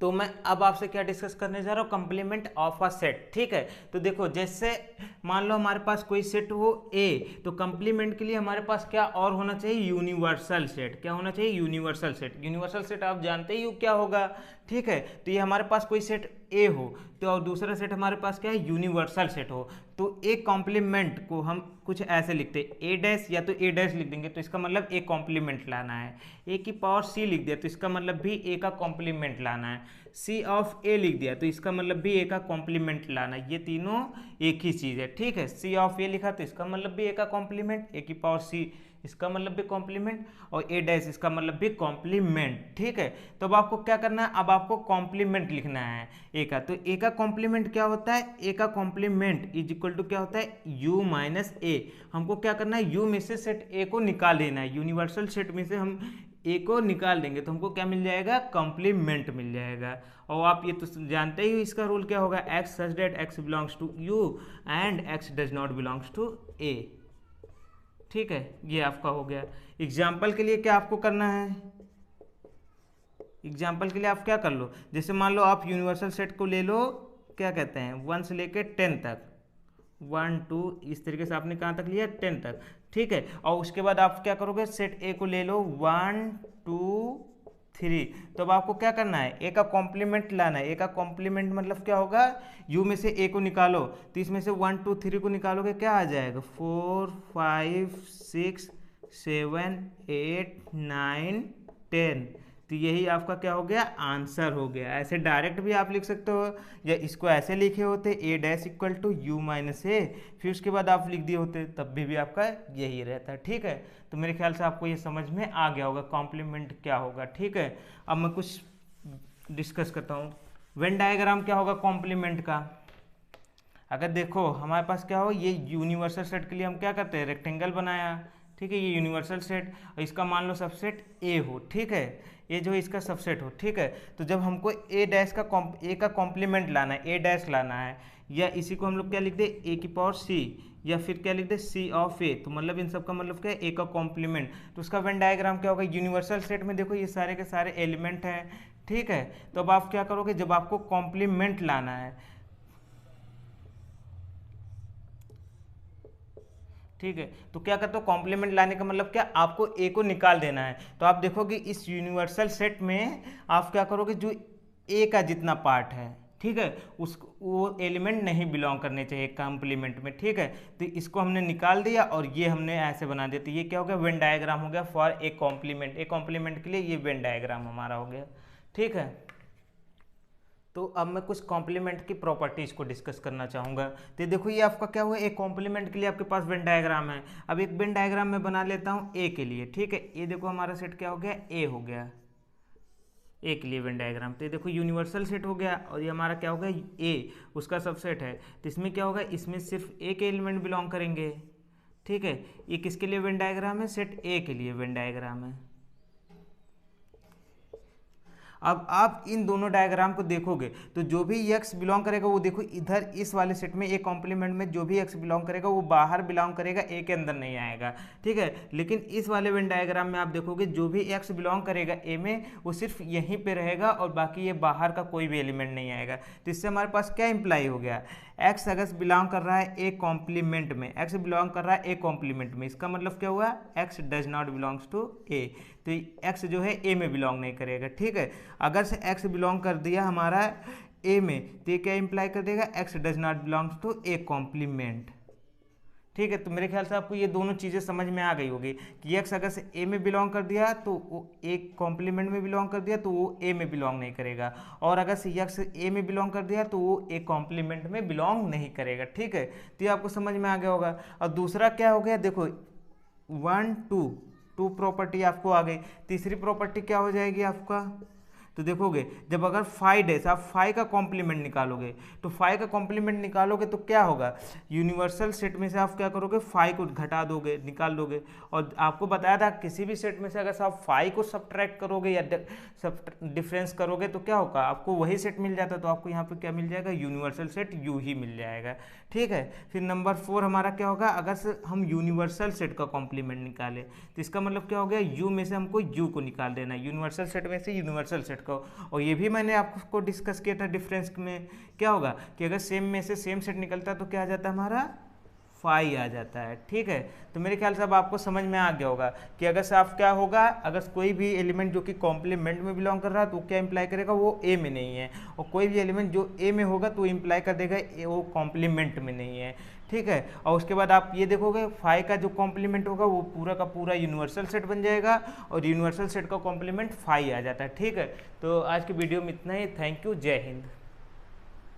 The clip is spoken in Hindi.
तो मैं अब आपसे क्या डिस्कस करने जा रहा हूँ, कंप्लीमेंट ऑफ अ सेट। ठीक है, तो देखो जैसे मान लो हमारे पास कोई सेट हो ए, तो कंप्लीमेंट के लिए हमारे पास क्या और होना चाहिए, यूनिवर्सल सेट। क्या होना चाहिए, यूनिवर्सल सेट। यूनिवर्सल सेट आप जानते ही हो क्या होगा। ठीक है, तो ये हमारे पास कोई सेट ए हो तो और दूसरा सेट हमारे पास क्या है, यूनिवर्सल सेट हो, तो एक कॉम्प्लीमेंट को हम कुछ ऐसे लिखते हैं, ए डैश या तो ए डैश लिख देंगे तो इसका मतलब ए कॉम्प्लीमेंट लाना है। ए की पावर सी लिख दिया तो इसका मतलब भी ए का कॉम्प्लीमेंट लाना है। सी ऑफ ए लिख दिया तो इसका मतलब भी ए का कॉम्प्लीमेंट लाना है। ये तीनों एक ही चीज़ है। ठीक है, सी ऑफ ए लिखा तो इसका मतलब भी ए का कॉम्प्लीमेंट, ए की पावर सी इसका मतलब भी कॉम्प्लीमेंट, और ए डैश इसका मतलब भी कॉम्प्लीमेंट। ठीक है, तो अब आपको क्या करना है, अब आपको कॉम्प्लीमेंट लिखना है ए का। तो ए का कॉम्प्लीमेंट क्या होता है, ए का कॉम्प्लीमेंट इज इक्वल टू क्या होता है, यू माइनस ए। हमको क्या करना है, यू में से सेट ए को निकाल देना है, यूनिवर्सल सेट में से हम ए को निकाल देंगे तो हमको क्या मिल जाएगा, कॉम्प्लीमेंट मिल जाएगा। और आप ये तो जानते ही हो इसका रूल क्या होगा, x such that x belongs to U and x does not belongs to A. ठीक है, ये आपका हो गया। एग्जाम्पल के लिए क्या आपको करना है, एग्जाम्पल के लिए आप क्या कर लो, जैसे मान लो आप यूनिवर्सल सेट को ले लो, क्या कहते हैं 1 से लेके 10 तक, 1 2 इस तरीके से आपने कहाँ तक लिया, 10 तक। ठीक है, और उसके बाद आप क्या करोगे, सेट ए को ले लो 1 2 3। तो अब आपको क्या करना है, ए का कॉम्प्लीमेंट लाना है। ए का कॉम्प्लीमेंट मतलब क्या होगा, यू में से ए को निकालो तो इसमें से 1 2 3 को निकालोगे क्या आ जाएगा, 4 5 6 7 8 9 10। तो यही आपका क्या हो गया, आंसर हो गया। ऐसे डायरेक्ट भी आप लिख सकते हो, या इसको ऐसे लिखे होते A dash equal to U minus A, फिर उसके बाद आप लिख दिए होते तब भी आपका यही रहता है। ठीक है, तो मेरे ख्याल से आपको ये समझ में आ गया होगा कॉम्प्लीमेंट क्या होगा। ठीक है, अब मैं कुछ डिस्कस करता हूँ। वेन डायग्राम क्या होगा कॉम्प्लीमेंट का, अगर देखो हमारे पास क्या हो, ये यूनिवर्सल सेट के लिए हम क्या करते हैं, रेक्टेंगल बनाया। ठीक है, ये यूनिवर्सल सेट और इसका मान लो सबसेट ए हो। ठीक है, ये जो है इसका सबसेट हो। ठीक है, तो जब हमको ए डैश का ए का कॉम्प्लीमेंट लाना है, ए डैश लाना है, या इसी को हम लोग क्या लिख दे, ए की पावर सी, या फिर क्या लिख दे, सी ऑफ ए, तो मतलब इन सब का मतलब क्या है, ए का कॉम्प्लीमेंट। तो उसका वेन डायग्राम क्या होगा, यूनिवर्सल सेट में देखो ये सारे के सारे एलिमेंट हैं। ठीक है, तो अब आप क्या करोगे, जब आपको कॉम्प्लीमेंट लाना है, ठीक है, तो क्या करते हो, कॉम्प्लीमेंट लाने का मतलब क्या, आपको ए को निकाल देना है। तो आप देखोगे इस यूनिवर्सल सेट में आप क्या करोगे, जो ए का जितना पार्ट है, ठीक है, उस वो एलिमेंट नहीं बिलोंग करने चाहिए कॉम्प्लीमेंट में। ठीक है, तो इसको हमने निकाल दिया और ये हमने ऐसे बना दिया, तो ये क्या हो गया, वेन डायग्राम हो गया for a complement. A complement के लिए ये वेन डायग्राम हमारा हो गया। ठीक है, तो अब मैं कुछ कॉम्प्लीमेंट की प्रॉपर्टीज़ को डिस्कस करना चाहूँगा। तो देखो ये आपका क्या हुआ, एक कॉम्प्लीमेंट के लिए आपके पास वेन डायग्राम है। अब एक वेन डायग्राम मैं बना लेता हूँ ए के लिए। ठीक है, ये देखो हमारा सेट क्या हो गया, ए हो गया, ए के लिए वेन डायग्राम। तो ये देखो यूनिवर्सल सेट हो गया और ये हमारा क्या हो गया, ए उसका सबसेट है। तो इसमें क्या होगा, इसमें सिर्फ ए के एलिमेंट बिलोंग करेंगे। ठीक है, ये किसके लिए वेन डायग्राम है, सेट ए के लिए वेन डायग्राम है। अब आप इन दोनों डायग्राम को देखोगे तो जो भी एक्स बिलोंग करेगा वो देखो इधर इस वाले सेट में, ए कॉम्प्लीमेंट में जो भी एक्स बिलोंग करेगा वो बाहर बिलोंग करेगा, ए के अंदर नहीं आएगा। ठीक है, लेकिन इस वाले वेन डायग्राम में आप देखोगे जो भी एक्स बिलोंग करेगा ए में वो सिर्फ यहीं पे रहेगा और बाकी ये बाहर का कोई भी एलिमेंट नहीं आएगा। तो इससे हमारे पास क्या इंप्लाई हो गया, एक्स अगर बिलोंग कर रहा है ए कॉम्प्लीमेंट में, एक्स बिलोंग कर रहा है ए कॉम्प्लीमेंट में, इसका मतलब क्या हुआ, x does not belongs to A. तो एक्स जो है ए में बिलोंग नहीं करेगा। ठीक है, अगर से एक्स बिलोंग कर दिया हमारा ए में तो ये क्या इंप्लाई कर देगा, X does not belongs to a complement. ठीक है, तो मेरे ख्याल से आपको ये दोनों चीज़ें समझ में आ गई होगी कि एक्स अगर से ए में बिलोंग कर दिया तो वो ए कॉम्प्लीमेंट में बिलोंग कर दिया तो वो ए में बिलोंग नहीं करेगा, और अगर से एक्स ए में बिलोंग कर दिया तो वो ए कॉम्प्लीमेंट में बिलोंग नहीं करेगा। ठीक है, तो ये आपको समझ में आ गया होगा। और दूसरा क्या हो गया, देखो 1 2 प्रॉपर्टी आपको आ गई। तीसरी प्रॉपर्टी क्या हो जाएगी आपका, तो देखोगे जब अगर फाइव डैश आप फाइव का कॉम्प्लीमेंट निकालोगे तो फाइव का कॉम्प्लीमेंट निकालोगे तो क्या होगा, यूनिवर्सल सेट में से आप क्या करोगे, फाइव को घटा दोगे, निकाल दोगे। और आपको बताया था किसी भी सेट में से अगर आप फाइव को सब्ट्रैक्ट करोगे या सब डिफरेंस करोगे तो क्या होगा, आपको वही सेट मिल जाता है। तो आपको यहाँ पे क्या मिल जाएगा, यूनिवर्सल सेट यू ही मिल जाएगा। ठीक है, फिर नंबर 4 हमारा क्या होगा, अगर से हम यूनिवर्सल सेट का कॉम्प्लीमेंट निकाले तो इसका मतलब क्या हो गया, यू में से हमको यू को निकाल देना है, यूनिवर्सल सेट में से यूनिवर्सल सेट का। और ये भी मैंने आपको डिस्कस किया था डिफरेंस में, क्या होगा कि अगर सेम में से सेम सेट निकलता है तो क्या आ जाता है हमारा, फाई आ जाता है। ठीक है, तो मेरे ख्याल से अब आपको समझ में आ गया होगा कि अगर साफ क्या होगा, अगर कोई भी एलिमेंट जो कि कॉम्प्लीमेंट में बिलोंग कर रहा है तो क्या इंप्लाई करेगा, वो ए में नहीं है, और कोई भी एलिमेंट जो ए में होगा तो इंप्लाई कर देगा वो कॉम्प्लीमेंट में नहीं है। ठीक है, और उसके बाद आप ये देखोगे फाई का जो कॉम्प्लीमेंट होगा वो पूरा का पूरा यूनिवर्सल सेट बन जाएगा, और यूनिवर्सल सेट का कॉम्प्लीमेंट फाई आ जाता है। ठीक है, तो आज की वीडियो में इतना ही। थैंक यू, जय हिंद।